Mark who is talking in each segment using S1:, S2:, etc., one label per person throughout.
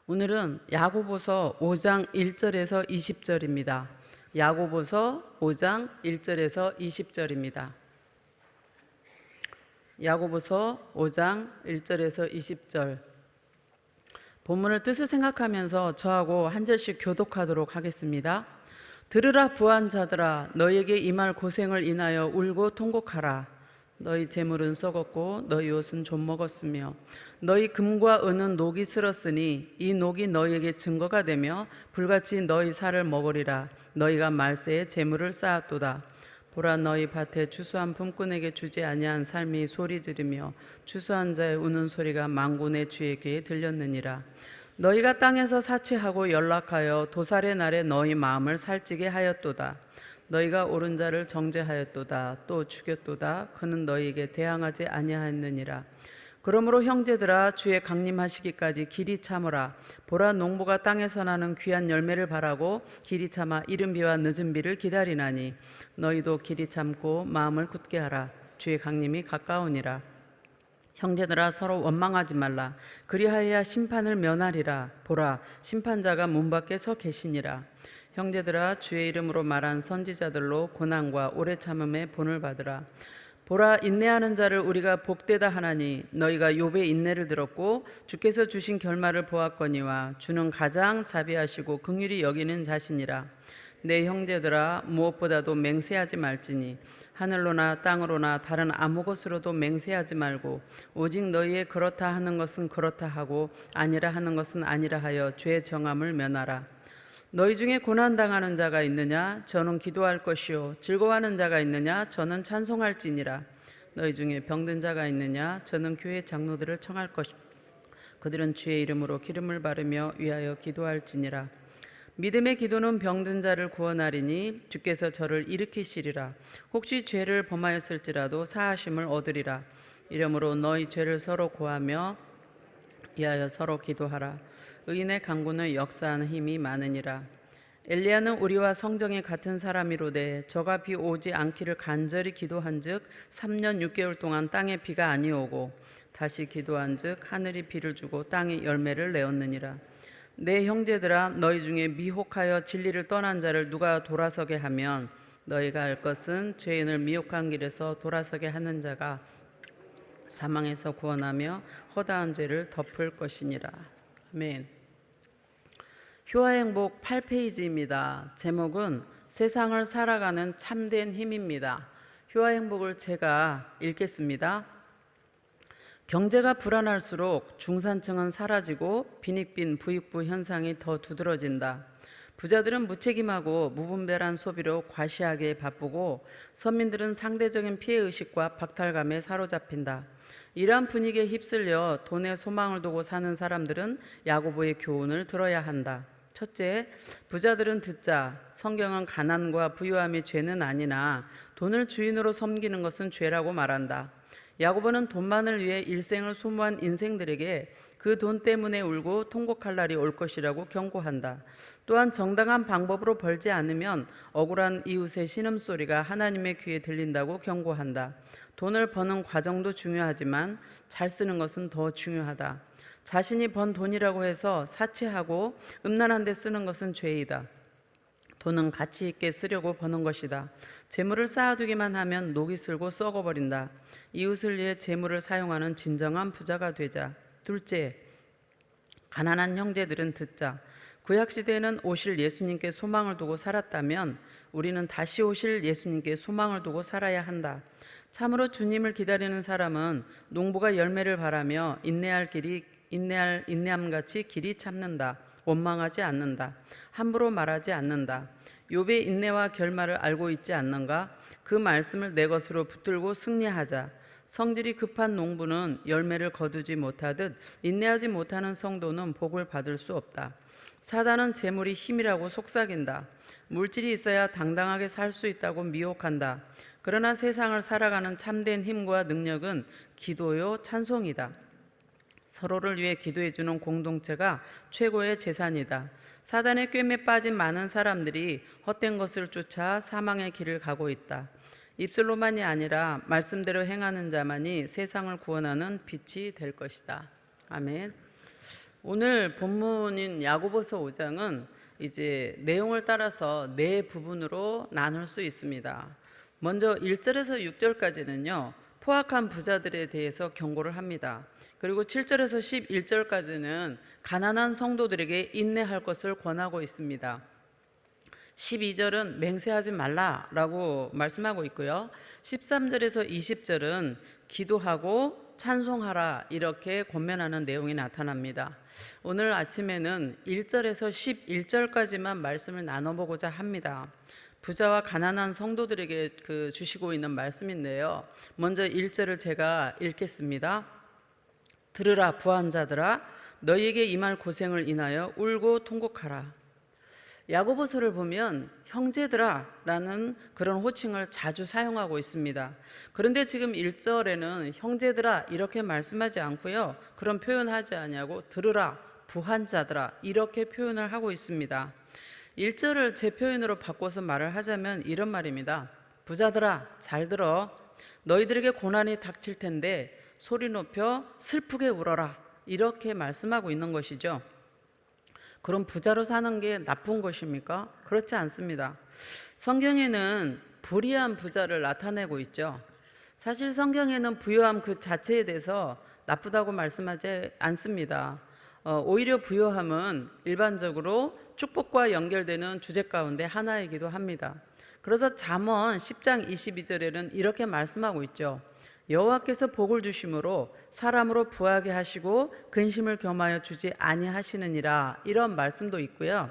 S1: 오늘은 야고보서 5장 1절에서 20절입니다. 야고보서 5장 1절에서 20절입니다. 야고보서 5장 1절에서 20절. 본문을 뜻을 생각하면서 저하고 한 절씩 교독하도록 하겠습니다. 들으라 부한 자들아, 너희에게 임할 고생을 인하여 울고 통곡하라. 너희 재물은 썩었고 너희 옷은 좀 먹었으며 너희 금과 은은 녹이 슬었으니 이 녹이 너희에게 증거가 되며 불같이 너희 살을 먹으리라. 너희가 말세에 재물을 쌓았도다. 보라, 너희 밭에 추수한 품꾼에게 주지 아니한 삶이 소리 지르며 추수한 자의 우는 소리가 만군의 주의 귀에 들렸느니라. 너희가 땅에서 사치하고 연락하여 도살의 날에 너희 마음을 살찌게 하였도다. 너희가 옳은 자를 정죄하였도다. 또 죽였도다. 그는 너희에게 대항하지 아니하였느니라. 그러므로 형제들아, 주의 강림하시기까지 길이 참으라. 보라, 농부가 땅에서 나는 귀한 열매를 바라고 길이 참아 이른 비와 늦은 비를 기다리나니 너희도 길이 참고 마음을 굳게 하라. 주의 강림이 가까우니라. 형제들아, 서로 원망하지 말라. 그리하여야 심판을 면하리라. 보라, 심판자가 문 밖에 서 계시니라. 형제들아, 주의 이름으로 말한 선지자들로 고난과 오래 참음의 본을 받으라. 보라, 인내하는 자를 우리가 복되다 하나니 너희가 욥의 인내를 들었고 주께서 주신 결말을 보았거니와 주는 가장 자비하시고 긍휼히 여기는 자시니라. 내 형제들아, 무엇보다도 맹세하지 말지니 하늘로나 땅으로나 다른 아무 것으로도 맹세하지 말고 오직 너희의 그렇다 하는 것은 그렇다 하고 아니라 하는 것은 아니라 하여 죄의 정함을 면하라. 너희 중에 고난당하는 자가 있느냐? 저는 기도할 것이요. 즐거워하는 자가 있느냐? 저는 찬송할지니라. 너희 중에 병든 자가 있느냐? 저는 교회 장로들을 청할 것이요. 그들은 주의 이름으로 기름을 바르며 위하여 기도할지니라. 믿음의 기도는 병든 자를 구원하리니 주께서 저를 일으키시리라. 혹시 죄를 범하였을지라도 사하심을 얻으리라. 이러므로 너희 죄를 서로 고하며 위하여 서로 기도하라. 의인의 강구는 역사하는 힘이 많으니라. 엘리야는 우리와 성정이 같은 사람이로되 저가 비 오지 않기를 간절히 기도한즉 3년 6개월 동안 땅에 비가 아니오고 다시 기도한즉 하늘이 비를 주고 땅이 열매를 내었느니라. 내 형제들아, 너희 중에 미혹하여 진리를 떠난 자를 누가 돌아서게 하면 너희가 알 것은 죄인을 미혹한 길에서 돌아서게 하는 자가 사망에서 구원하며 허다한 죄를 덮을 것이니라. 아멘. 효화행복 8페이지입니다. 제목은 세상을 살아가는 참된 힘입니다. 효화행복을 제가 읽겠습니다. 경제가 불안할수록 중산층은 사라지고 빈익빈 부익부 현상이 더 두드러진다. 부자들은 무책임하고 무분별한 소비로 과시하기에 바쁘고 서민들은 상대적인 피해의식과 박탈감에 사로잡힌다. 이러한 분위기에 휩쓸려 돈에 소망을 두고 사는 사람들은 야고보의 교훈을 들어야 한다. 첫째, 부자들은 듣자. 성경은 가난과 부유함이 죄는 아니나 돈을 주인으로 섬기는 것은 죄라고 말한다. 야고보는 돈만을 위해 일생을 소모한 인생들에게 그 돈 때문에 울고 통곡할 날이 올 것이라고 경고한다. 또한 정당한 방법으로 벌지 않으면 억울한 이웃의 신음소리가 하나님의 귀에 들린다고 경고한다. 돈을 버는 과정도 중요하지만 잘 쓰는 것은 더 중요하다. 자신이 번 돈이라고 해서 사치하고 음란한 데 쓰는 것은 죄이다. 돈은 가치 있게 쓰려고 버는 것이다. 재물을 쌓아두기만 하면 녹이 슬고 썩어버린다. 이웃을 위해 재물을 사용하는 진정한 부자가 되자. 둘째, 가난한 형제들은 듣자. 구약시대에는 오실 예수님께 소망을 두고 살았다면 우리는 다시 오실 예수님께 소망을 두고 살아야 한다. 참으로 주님을 기다리는 사람은 농부가 열매를 바라며 인내함같이 길이 참는다. 원망하지 않는다. 함부로 말하지 않는다. 욥의 인내와 결말을 알고 있지 않는가? 그 말씀을 내 것으로 붙들고 승리하자. 성질이 급한 농부는 열매를 거두지 못하듯 인내하지 못하는 성도는 복을 받을 수 없다. 사단은 재물이 힘이라고 속삭인다. 물질이 있어야 당당하게 살 수 있다고 미혹한다. 그러나 세상을 살아가는 참된 힘과 능력은 기도요 찬송이다. 서로를 위해 기도해주는 공동체가 최고의 재산이다. 사단의 꿰매 빠진 많은 사람들이 헛된 것을 쫓아 사망의 길을 가고 있다. 입술로만이 아니라 말씀대로 행하는 자만이 세상을 구원하는 빛이 될 것이다. 아멘. 오늘 본문인 야고보서 5장은 이제 내용을 따라서 네 부분으로 나눌 수 있습니다. 먼저 1절에서 6절까지는요, 포악한 부자들에 대해서 경고를 합니다. 그리고 7절에서 11절까지는 가난한 성도들에게 인내할 것을 권하고 있습니다. 12절은 맹세하지 말라라고 말씀하고 있고요. 13절에서 20절은 기도하고 찬송하라 이렇게 권면하는 내용이 나타납니다. 오늘 아침에는 1절에서 11절까지만 말씀을 나눠보고자 합니다. 부자와 가난한 성도들에게 주시고 있는 말씀인데요. 먼저 1절을 제가 읽겠습니다. 들으라 부한 자들아, 너희에게 임할 고생을 인하여 울고 통곡하라. 야고보서를 보면 형제들아 라는 그런 호칭을 자주 사용하고 있습니다. 그런데 지금 1절에는 형제들아 이렇게 말씀하지 않고요, 그런 표현하지 않냐고 들으라 부한 자들아 이렇게 표현을 하고 있습니다. 1절을 제 표현으로 바꿔서 말을 하자면 이런 말입니다. 부자들아 잘 들어, 너희들에게 고난이 닥칠 텐데 소리 높여 슬프게 울어라 이렇게 말씀하고 있는 것이죠. 그럼 부자로 사는 게 나쁜 것입니까? 그렇지 않습니다. 성경에는 불의한 부자를 나타내고 있죠. 사실 성경에는 부요함 그 자체에 대해서 나쁘다고 말씀하지 않습니다. 오히려 부요함은 일반적으로 축복과 연결되는 주제 가운데 하나이기도 합니다. 그래서 잠언 10장 22절에는 이렇게 말씀하고 있죠. 여호와께서 복을 주심으로 사람으로 부하게 하시고 근심을 겸하여 주지 아니하시느니라 이런 말씀도 있고요.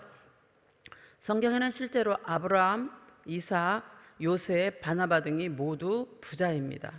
S1: 성경에는 실제로 아브라함, 이삭, 요셉, 바나바 등이 모두 부자입니다.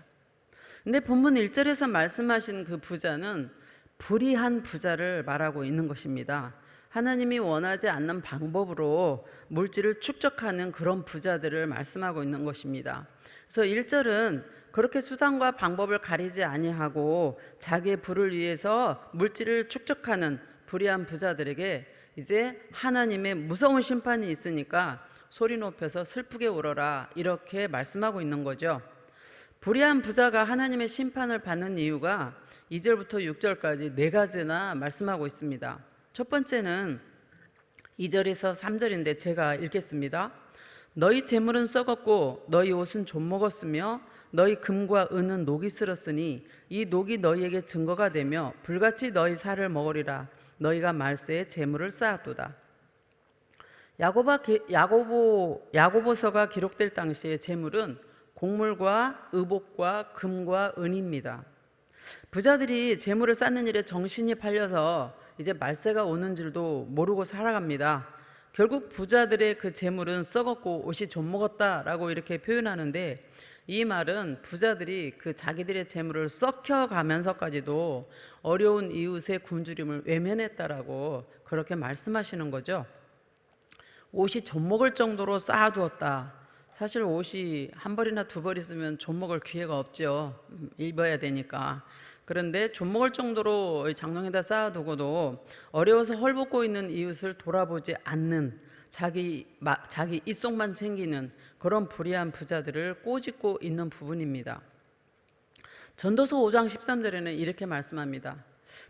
S1: 근데 본문 1절에서 말씀하신 그 부자는 불의한 부자를 말하고 있는 것입니다. 하나님이 원하지 않는 방법으로 물질을 축적하는 그런 부자들을 말씀하고 있는 것입니다. 그래서 1절은 그렇게 수단과 방법을 가리지 아니하고 자기의 부를 위해서 물질을 축적하는 불의한 부자들에게 이제 하나님의 무서운 심판이 있으니까 소리 높여서 슬프게 울어라 이렇게 말씀하고 있는 거죠. 불의한 부자가 하나님의 심판을 받는 이유가 2절부터 6절까지 네 가지나 말씀하고 있습니다. 첫 번째는 2절에서 3절인데 제가 읽겠습니다. 너희 재물은 썩었고 너희 옷은 좀 먹었으며 너희 금과 은은 녹이 슬었으니 이 녹이 너희에게 증거가 되며 불같이 너희 살을 먹으리라. 너희가 말세에 재물을 쌓았도다. 야고보서가 기록될 당시의 재물은 곡물과 의복과 금과 은입니다. 부자들이 재물을 쌓는 일에 정신이 팔려서 이제 말세가 오는 줄도 모르고 살아갑니다. 결국 부자들의 그 재물은 썩었고 옷이 좀 먹었다라고 이렇게 표현하는데, 이 말은 부자들이 그 자기들의 재물을 썩혀가면서까지도 어려운 이웃의 굶주림을 외면했다라고 그렇게 말씀하시는 거죠. 옷이 좀 먹을 정도로 쌓아두었다. 사실 옷이 한 벌이나 두 벌 있으면 좀 먹을 기회가 없죠. 입어야 되니까. 그런데 좀 먹을 정도로 장롱에다 쌓아두고도 어려워서 헐벗고 있는 이웃을 돌아보지 않는, 자기 입속만 챙기는 그런 불의한 부자들을 꼬집고 있는 부분입니다. 전도서 5장 13절에는 이렇게 말씀합니다.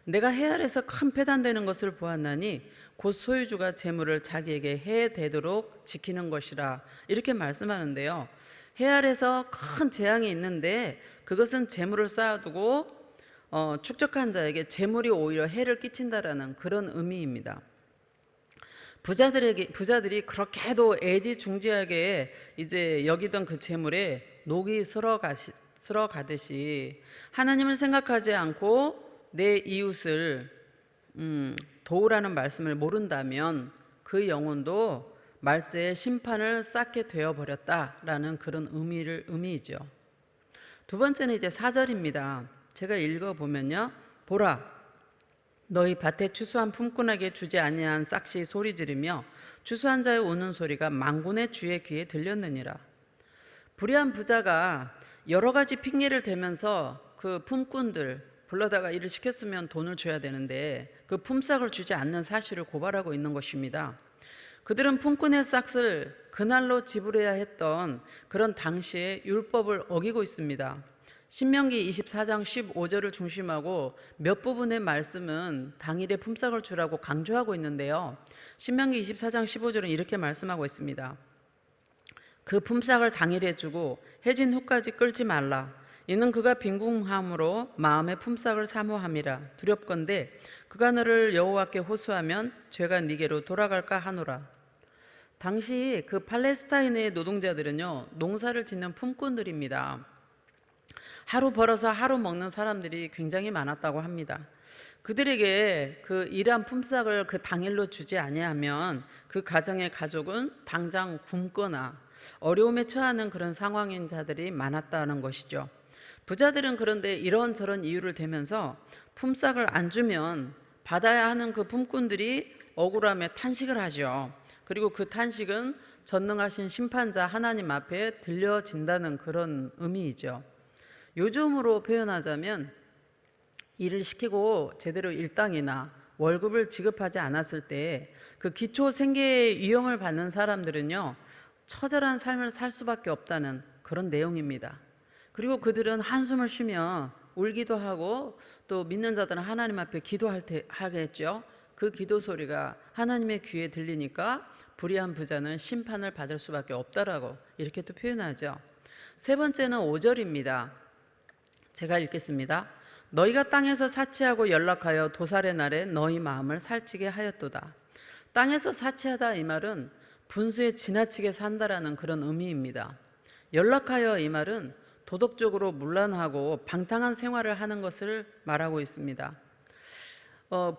S1: 내가 해 아래서 큰 폐단되는 것을 보았나니 곧 소유주가 재물을 자기에게 해되도록 지키는 것이라 이렇게 말씀하는데요. 해 아래서 큰 재앙이 있는데 그것은 재물을 쌓아두고 축적한 자에게 재물이 오히려 해를 끼친다라는 그런 의미입니다. 부자들이 그렇게도 애지중지하게 이제 여기던 그 재물에 녹이 쓸어가듯이 하나님을 생각하지 않고 내 이웃을 도우라는 말씀을 모른다면 그 영혼도 말세의 심판을 쌓게 되어버렸다라는 그런 의미이죠. 두 번째는 이제 4절입니다. 제가 읽어보면요. 보라, 너희 밭에 추수한 품꾼에게 주지 아니한 싹시 소리 지르며 추수한 자의 우는 소리가 만군의 주의 귀에 들렸느니라. 불의한 부자가 여러 가지 핑계를 대면서 그 품꾼들 불러다가 일을 시켰으면 돈을 줘야 되는데 그 품삯을 주지 않는 사실을 고발하고 있는 것입니다. 그들은 품꾼의 싹을 그날로 지불해야 했던 그런 당시의 율법을 어기고 있습니다. 신명기 24장 15절을 중심하고 몇 부분의 말씀은 당일에 품삯을 주라고 강조하고 있는데요. 신명기 24장 15절은 이렇게 말씀하고 있습니다. 그 품삯을 당일에 주고 해진 후까지 끌지 말라. 이는 그가 빈궁함으로 마음의 품삯을 사모함이라. 두렵건대 그가 너를 여호와께 호소하면 죄가 네게로 돌아갈까 하노라. 당시 그 팔레스타인의 노동자들은요, 농사를 짓는 품꾼들입니다. 하루 벌어서 하루 먹는 사람들이 굉장히 많았다고 합니다. 그들에게 그 일한 품삯을 그 당일로 주지 아니하면 그 가정의 가족은 당장 굶거나 어려움에 처하는 그런 상황인 자들이 많았다는 것이죠. 부자들은 그런데 이런저런 이유를 대면서 품삯을 안 주면 받아야 하는 그 품꾼들이 억울함에 탄식을 하죠. 그리고 그 탄식은 전능하신 심판자 하나님 앞에 들려진다는 그런 의미이죠. 요즘으로 표현하자면 일을 시키고 제대로 일당이나 월급을 지급하지 않았을 때 그 기초 생계의 위험을 받는 사람들은요, 처절한 삶을 살 수밖에 없다는 그런 내용입니다. 그리고 그들은 한숨을 쉬며 울기도 하고 또 믿는 자들은 하나님 앞에 하겠죠. 그 기도 소리가 하나님의 귀에 들리니까 불의한 부자는 심판을 받을 수밖에 없다라고 이렇게 또 표현하죠. 세 번째는 5절입니다. 제가 읽겠습니다. 너희가 땅에서 사치하고 연락하여 도살의 날에 너희 마음을 살찌게 하였도다. 땅에서 사치하다 이 말은 분수에 지나치게 산다라는 그런 의미입니다. 연락하여 이 말은 도덕적으로 문란하고 방탕한 생활을 하는 것을 말하고 있습니다.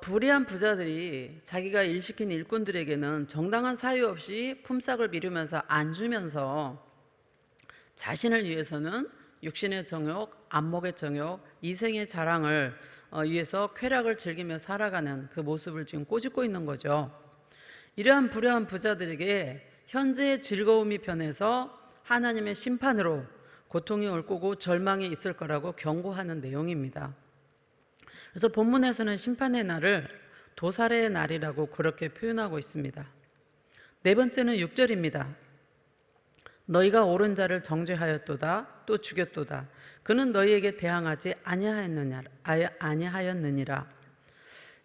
S1: 불의한 부자들이 자기가 일시킨 일꾼들에게는 정당한 사유 없이 품삯을 미루면서 안 주면서 자신을 위해서는 육신의 정욕, 안목의 정욕, 이생의 자랑을 위해서 쾌락을 즐기며 살아가는 그 모습을 지금 꼬집고 있는 거죠. 이러한 불의한 부자들에게 현재의 즐거움이 변해서 하나님의 심판으로 고통이 올 거고 절망이 있을 거라고 경고하는 내용입니다. 그래서 본문에서는 심판의 날을 도살의 날이라고 그렇게 표현하고 있습니다. 네 번째는 6절입니다. 너희가 옳은 자를 정죄하였도다 또 죽였도다. 그는 너희에게 대항하지 아니하였느니라.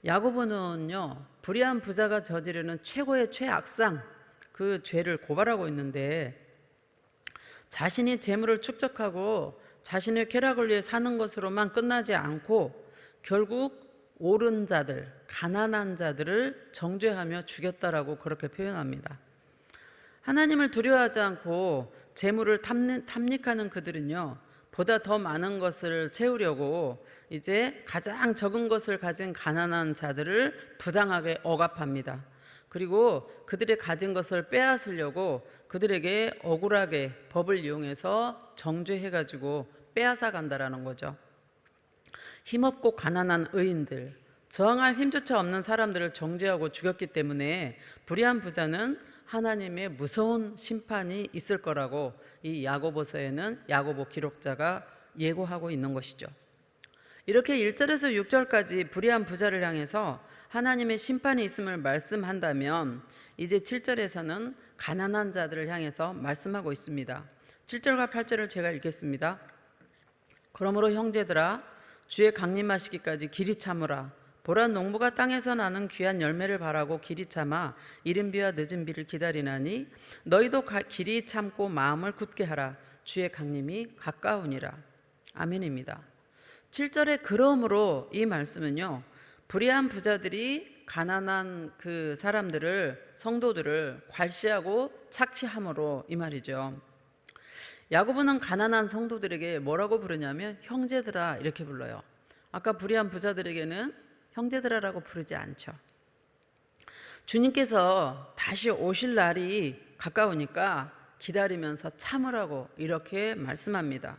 S1: 야고보는요, 불의한 부자가 저지르는 최고의 최악상 그 죄를 고발하고 있는데, 자신이 재물을 축적하고 자신의 쾌락을 위해 사는 것으로만 끝나지 않고 결국 옳은 자들, 가난한 자들을 정죄하며 죽였다라고 그렇게 표현합니다. 하나님을 두려워하지 않고 재물을 탐닉하는 그들은요, 보다 더 많은 것을 채우려고 이제 가장 적은 것을 가진 가난한 자들을 부당하게 억압합니다. 그리고 그들의 가진 것을 빼앗으려고 그들에게 억울하게 법을 이용해서 정죄해가지고 빼앗아 간다라는 거죠. 힘없고 가난한 의인들, 저항할 힘조차 없는 사람들을 정죄하고 죽였기 때문에 불의한 부자는 하나님의 무서운 심판이 있을 거라고 이 야고보서에는 야고보 기록자가 예고하고 있는 것이죠. 이렇게 1절에서 6절까지 불의한 부자를 향해서 하나님의 심판이 있음을 말씀한다면, 이제 7절에서는 가난한 자들을 향해서 말씀하고 있습니다. 7절과 8절을 제가 읽겠습니다. 그러므로 형제들아, 주의 강림하시기까지 길이 참으라. 보라, 농부가 땅에서 나는 귀한 열매를 바라고 길이 참아 이른 비와 늦은 비를 기다리나니 너희도 길이 참고 마음을 굳게 하라. 주의 강림이 가까우니라. 아멘입니다. 7절에 그러므로 이 말씀은요, 불의한 부자들이 가난한 그 사람들을, 성도들을 괄시하고 착취함으로 이 말이죠. 야고보는 가난한 성도들에게 뭐라고 부르냐면 형제들아 이렇게 불러요. 아까 불의한 부자들에게는 형제들아라고 부르지 않죠. 주님께서 다시 오실 날이 가까우니까 기다리면서 참으라고 이렇게 말씀합니다.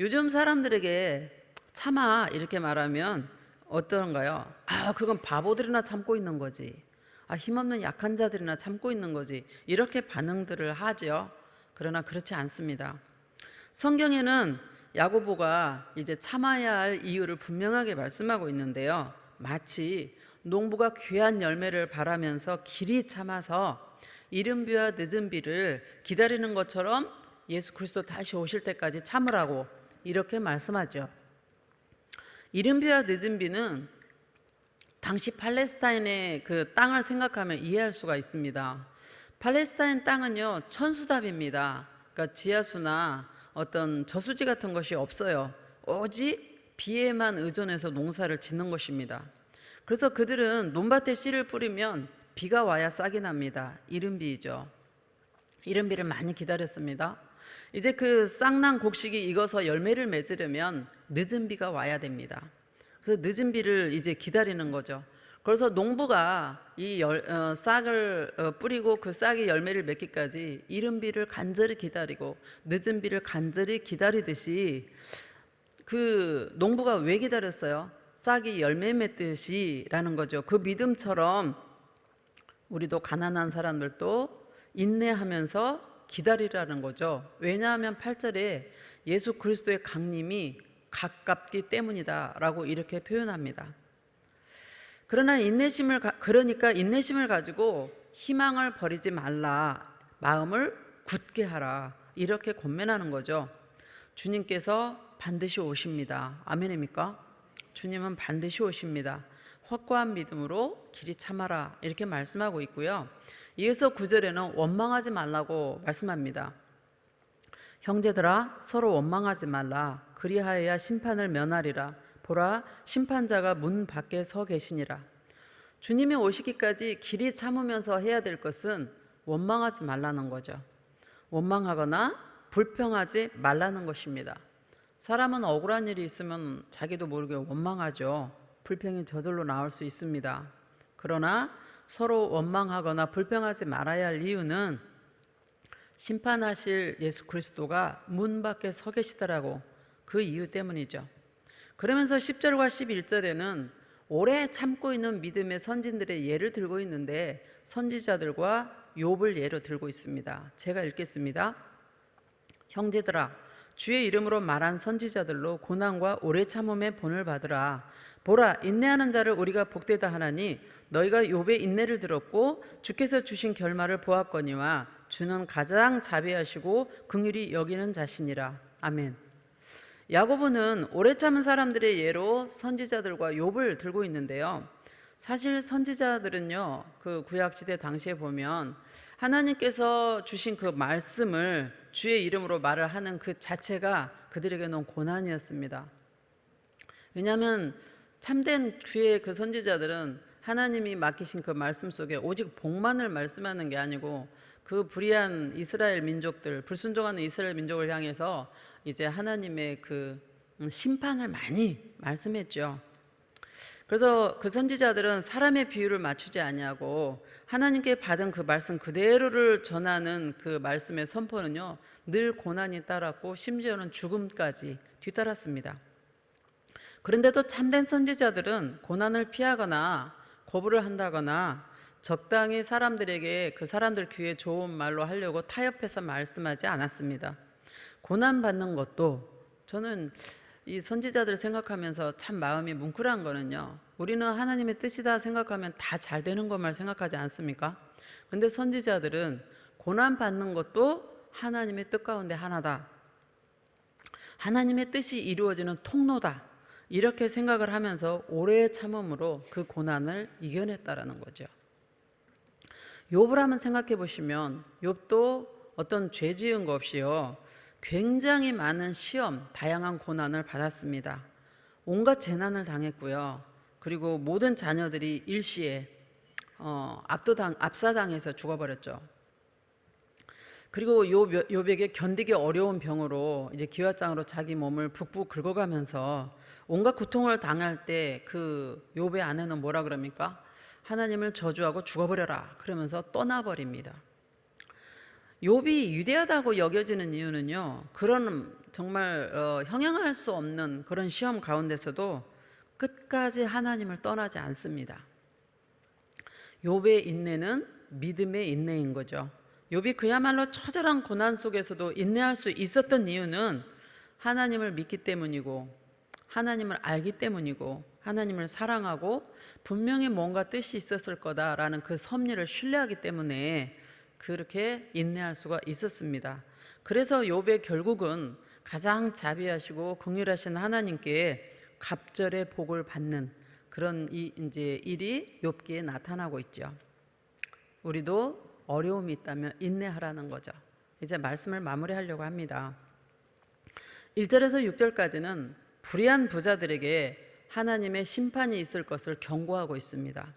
S1: 요즘 사람들에게 참아 이렇게 말하면 어떤가요? 그건 바보들이나 참고 있는 거지. 힘없는 약한 자들이나 참고 있는 거지. 이렇게 반응들을 하죠. 그러나 그렇지 않습니다. 성경에는 야고보가 이제 참아야 할 이유를 분명하게 말씀하고 있는데요. 마치 농부가 귀한 열매를 바라면서 길이 참아서 이른 비와 늦은 비를 기다리는 것처럼 예수 그리스도 다시 오실 때까지 참으라고 이렇게 말씀하죠. 이른 비와 늦은 비는 당시 팔레스타인의 그 땅을 생각하면 이해할 수가 있습니다. 팔레스타인 땅은요, 천수답입니다. 그러니까 지하수나 어떤 저수지 같은 것이 없어요. 오직 비에만 의존해서 농사를 짓는 것입니다. 그래서 그들은 논밭에 씨를 뿌리면 비가 와야 싹이 납니다. 이른 비이죠. 이른 비를 많이 기다렸습니다. 이제 그 싹난 곡식이 익어서 열매를 맺으려면 늦은 비가 와야 됩니다. 그래서 늦은 비를 이제 기다리는 거죠. 그래서 농부가 이 싹을 뿌리고 그 싹이 열매를 맺기까지 이른 비를 간절히 기다리고 늦은 비를 간절히 기다리듯이 그 농부가 왜 기다렸어요? 싹이 열매 맺듯이라는 거죠. 그 믿음처럼 우리도 가난한 사람들도 인내하면서 기다리라는 거죠. 왜냐하면 8절에 예수 그리스도의 강림이 가깝기 때문이다 라고 이렇게 표현합니다. 그러니까 인내심을 가지고 희망을 버리지 말라, 마음을 굳게 하라, 이렇게 권면하는 거죠. 주님께서 반드시 오십니다. 아멘입니까? 주님은 반드시 오십니다. 확고한 믿음으로 길이 참아라, 이렇게 말씀하고 있고요. 이어서 9절에는 원망하지 말라고 말씀합니다. 형제들아, 서로 원망하지 말라. 그리하여야 심판을 면하리라. 보라, 심판자가 문 밖에 서 계시니라. 주님이 오시기까지 길이 참으면서 해야 될 것은 원망하지 말라는 거죠. 원망하거나 불평하지 말라는 것입니다. 사람은 억울한 일이 있으면 자기도 모르게 원망하죠. 불평이 저절로 나올 수 있습니다. 그러나 서로 원망하거나 불평하지 말아야 할 이유는 심판하실 예수 그리스도가 문 밖에 서 계시더라고, 그 이유 때문이죠. 그러면서 10절과 11절에는 오래 참고 있는 믿음의 선진들의 예를 들고 있는데 선지자들과 욥을 예로 들고 있습니다. 제가 읽겠습니다. 형제들아, 주의 이름으로 말한 선지자들로 고난과 오래 참음의 본을 받으라. 보라, 인내하는 자를 우리가 복되다 하나니 너희가 욥의 인내를 들었고 주께서 주신 결말을 보았거니와 주는 가장 자비하시고 긍휼히 여기는 자시니라. 아멘. 야고보는 오래 참은 사람들의 예로 선지자들과 욥을 들고 있는데요. 사실 선지자들은요, 그 구약 시대 당시에 보면 하나님께서 주신 그 말씀을 주의 이름으로 말을 하는 그 자체가 그들에게는 고난이었습니다. 왜냐하면 참된 주의 그 선지자들은 하나님이 맡기신 그 말씀 속에 오직 복만을 말씀하는 게 아니고 그 불의한 이스라엘 민족들, 불순종하는 이스라엘 민족을 향해서 이제 하나님의 그 심판을 많이 말씀했죠. 그래서 그 선지자들은 사람의 비유를 맞추지 아니하고 하나님께 받은 그 말씀 그대로를 전하는 그 말씀의 선포는요, 늘 고난이 따랐고 심지어는 죽음까지 뒤따랐습니다. 그런데도 참된 선지자들은 고난을 피하거나 거부를 한다거나 적당히 사람들에게 그 사람들 귀에 좋은 말로 하려고 타협해서 말씀하지 않았습니다. 고난 받는 것도 저는 이 선지자들 생각하면서 참 마음이 뭉클한 거는요, 우리는 하나님의 뜻이다 생각하면 다 잘 되는 것만 생각하지 않습니까? 근데 선지자들은 고난 받는 것도 하나님의 뜻 가운데 하나다, 하나님의 뜻이 이루어지는 통로다, 이렇게 생각을 하면서 오래 참음으로 그 고난을 이겨냈다라는 거죠. 욥을 한번 생각해 보시면 욥도 어떤 죄 지은 거 없이요, 굉장히 많은 시험, 다양한 고난을 받았습니다. 온갖 재난을 당했고요. 그리고 모든 자녀들이 일시에 압사당해서 죽어버렸죠. 그리고 욥에게 견디기 어려운 병으로 이제 기와장으로 자기 몸을 북북 긁어가면서 온갖 고통을 당할 때 그 욥의 아내는 뭐라 그럽니까? 하나님을 저주하고 죽어버려라 그러면서 떠나버립니다. 욥이 위대하다고 여겨지는 이유는요, 그런 정말 형용할 수 없는 그런 시험 가운데서도 끝까지 하나님을 떠나지 않습니다. 욥의 인내는 믿음의 인내인 거죠. 욥이 그야말로 처절한 고난 속에서도 인내할 수 있었던 이유는 하나님을 믿기 때문이고 하나님을 알기 때문이고 하나님을 사랑하고 분명히 뭔가 뜻이 있었을 거다라는 그 섭리를 신뢰하기 때문에 그렇게 인내할 수가 있었습니다. 그래서 욥의 결국은 가장 자비하시고 긍휼하신 하나님께 갑절의 복을 받는 그런 이제 일이 욥기에 나타나고 있죠. 우리도 어려움이 있다면 인내하라는 거죠. 이제 말씀을 마무리하려고 합니다. 1절에서 6절까지는 불의한 부자들에게 하나님의 심판이 있을 것을 경고하고 있습니다.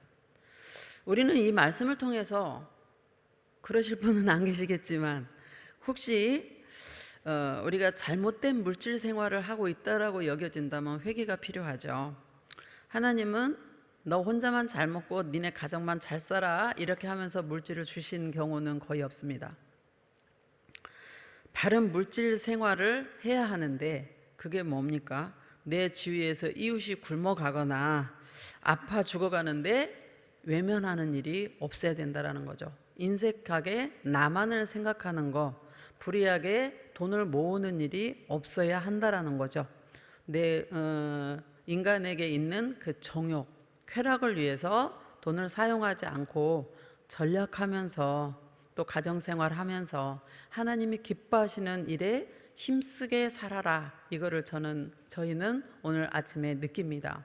S1: 우리는 이 말씀을 통해서 그러실 분은 안 계시겠지만 혹시 우리가 잘못된 물질 생활을 하고 있다라고 여겨진다면 회개가 필요하죠. 하나님은 너 혼자만 잘 먹고 니네 가정만 잘 살아 이렇게 하면서 물질을 주신 경우는 거의 없습니다. 바른 물질 생활을 해야 하는데 그게 뭡니까? 내 주위에서 이웃이 굶어가거나 아파 죽어가는데 외면하는 일이 없어야 된다는 거죠. 인색하게 나만을 생각하는 거, 불의하게 돈을 모으는 일이 없어야 한다는 거죠. 내 인간에게 있는 그 정욕, 쾌락을 위해서 돈을 사용하지 않고 전략하면서 또 가정생활하면서 하나님이 기뻐하시는 일에 힘쓰게 살아라. 이거를 저희는 오늘 아침에 느낍니다.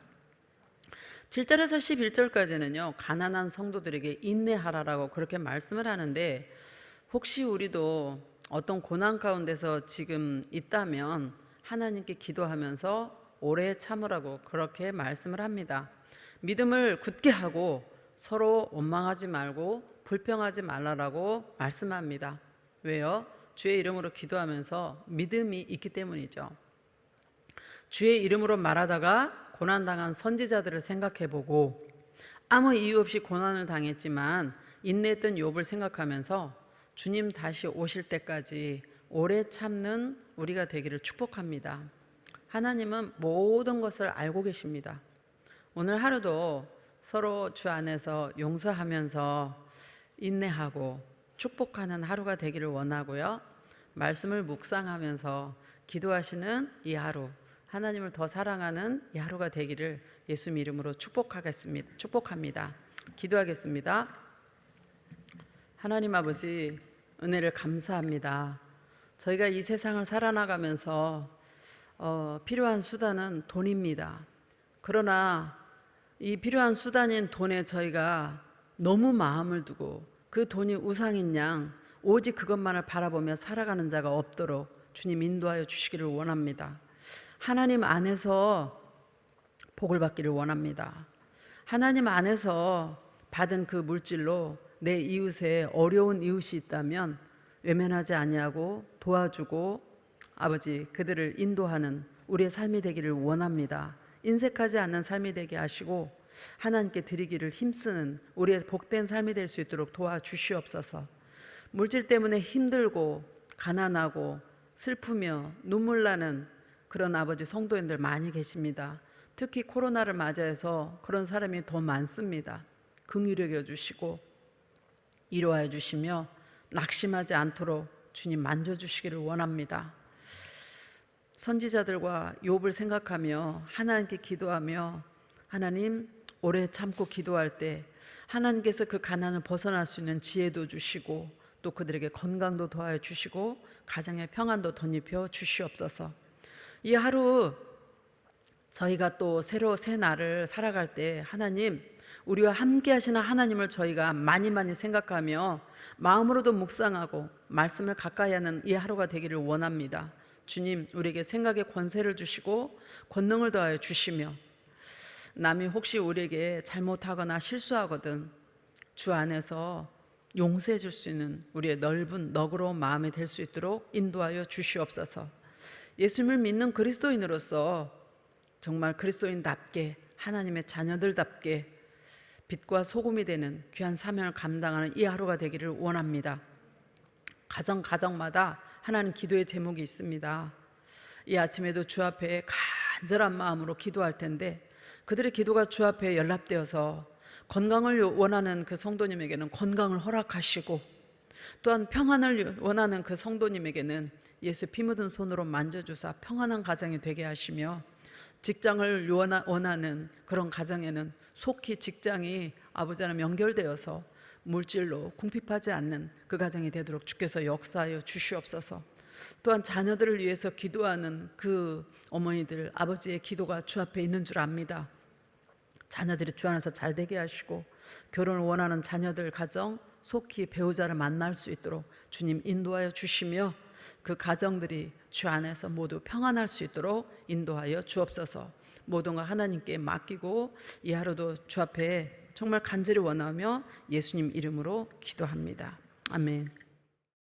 S1: 7절에서 11절까지는요, 가난한 성도들에게 인내하라라고 그렇게 말씀을 하는데, 혹시 우리도 어떤 고난 가운데서 지금 있다면 하나님께 기도하면서 오래 참으라고 그렇게 말씀을 합니다. 믿음을 굳게 하고 서로 원망하지 말고 불평하지 말라라고 말씀합니다. 왜요? 주의 이름으로 기도하면서 믿음이 있기 때문이죠. 주의 이름으로 말하다가 고난당한 선지자들을 생각해보고 아무 이유 없이 고난을 당했지만 인내했던 욥을 생각하면서 주님 다시 오실 때까지 오래 참는 우리가 되기를 축복합니다. 하나님은 모든 것을 알고 계십니다. 오늘 하루도 서로 주 안에서 용서하면서 인내하고 축복하는 하루가 되기를 원하고요. 말씀을 묵상하면서 기도하시는 이 하루, 하나님을 더 사랑하는 이 하루가 되기를 예수 이름으로 축복합니다. 기도하겠습니다. 하나님 아버지, 은혜를 감사합니다. 저희가 이 세상을 살아나가면서 필요한 수단은 돈입니다. 그러나 이 필요한 수단인 돈에 저희가 너무 마음을 두고 그 돈이 우상인 양 오직 그것만을 바라보며 살아가는 자가 없도록 주님 인도하여 주시기를 원합니다. 하나님 안에서 복을 받기를 원합니다. 하나님 안에서 받은 그 물질로 내 이웃에 어려운 이웃이 있다면 외면하지 아니하고 도와주고 아버지 그들을 인도하는 우리의 삶이 되기를 원합니다. 인색하지 않는 삶이 되게 하시고 하나님께 드리기를 힘쓰는 우리의 복된 삶이 될 수 있도록 도와주시옵소서. 물질 때문에 힘들고 가난하고 슬프며 눈물 나는 그런 아버지 성도인들 많이 계십니다. 특히 코로나를 맞이해서 그런 사람이 더 많습니다. 긍휼히 여겨주시고 위로하여 주시며 낙심하지 않도록 주님 만져주시기를 원합니다. 선지자들과 욥을 생각하며 하나님께 기도하며 하나님 오래 참고 기도할 때 하나님께서 그 가난을 벗어날 수 있는 지혜도 주시고 또 그들에게 건강도 더하여 주시고 가정의 평안도 덧입혀 주시옵소서. 이 하루 저희가 또 새로 새 날을 살아갈 때 하나님 우리와 함께 하시는 하나님을 저희가 많이 생각하며 마음으로도 묵상하고 말씀을 가까이 하는 이 하루가 되기를 원합니다. 주님 우리에게 생각의 권세를 주시고 권능을 더하여 주시며 남이 혹시 우리에게 잘못하거나 실수하거든 주 안에서 용서해 줄 수 있는 우리의 넓은 너그러운 마음이 될 수 있도록 인도하여 주시옵소서. 예수님을 믿는 그리스도인으로서 정말 그리스도인답게 하나님의 자녀들답게 빛과 소금이 되는 귀한 사명을 감당하는 이 하루가 되기를 원합니다. 가정마다 하나님 기도의 제목이 있습니다. 이 아침에도 주 앞에 간절한 마음으로 기도할 텐데 그들의 기도가 주 앞에 연락되어서 건강을 원하는 그 성도님에게는 건강을 허락하시고 또한 평안을 원하는 그 성도님에게는 예수 피 묻은 손으로 만져주사 평안한 가정이 되게 하시며 직장을 원하는 그런 가정에는 속히 직장이 아버지 하나님 연결되어서 물질로 궁핍하지 않는 그 가정이 되도록 주께서 역사하여 주시옵소서. 또한 자녀들을 위해서 기도하는 그 어머니들, 아버지의 기도가 주 앞에 있는 줄 압니다. 자녀들이 주 안에서 잘 되게 하시고 결혼을 원하는 자녀들 가정 속히 배우자를 만날 수 있도록 주님 인도하여 주시며 그 가정들이 주 안에서 모두 평안할 수 있도록 인도하여 주옵소서. 모든 걸 하나님께 맡기고 이 하루도 주 앞에 정말 간절히 원하며 예수님 이름으로 기도합니다. 아멘.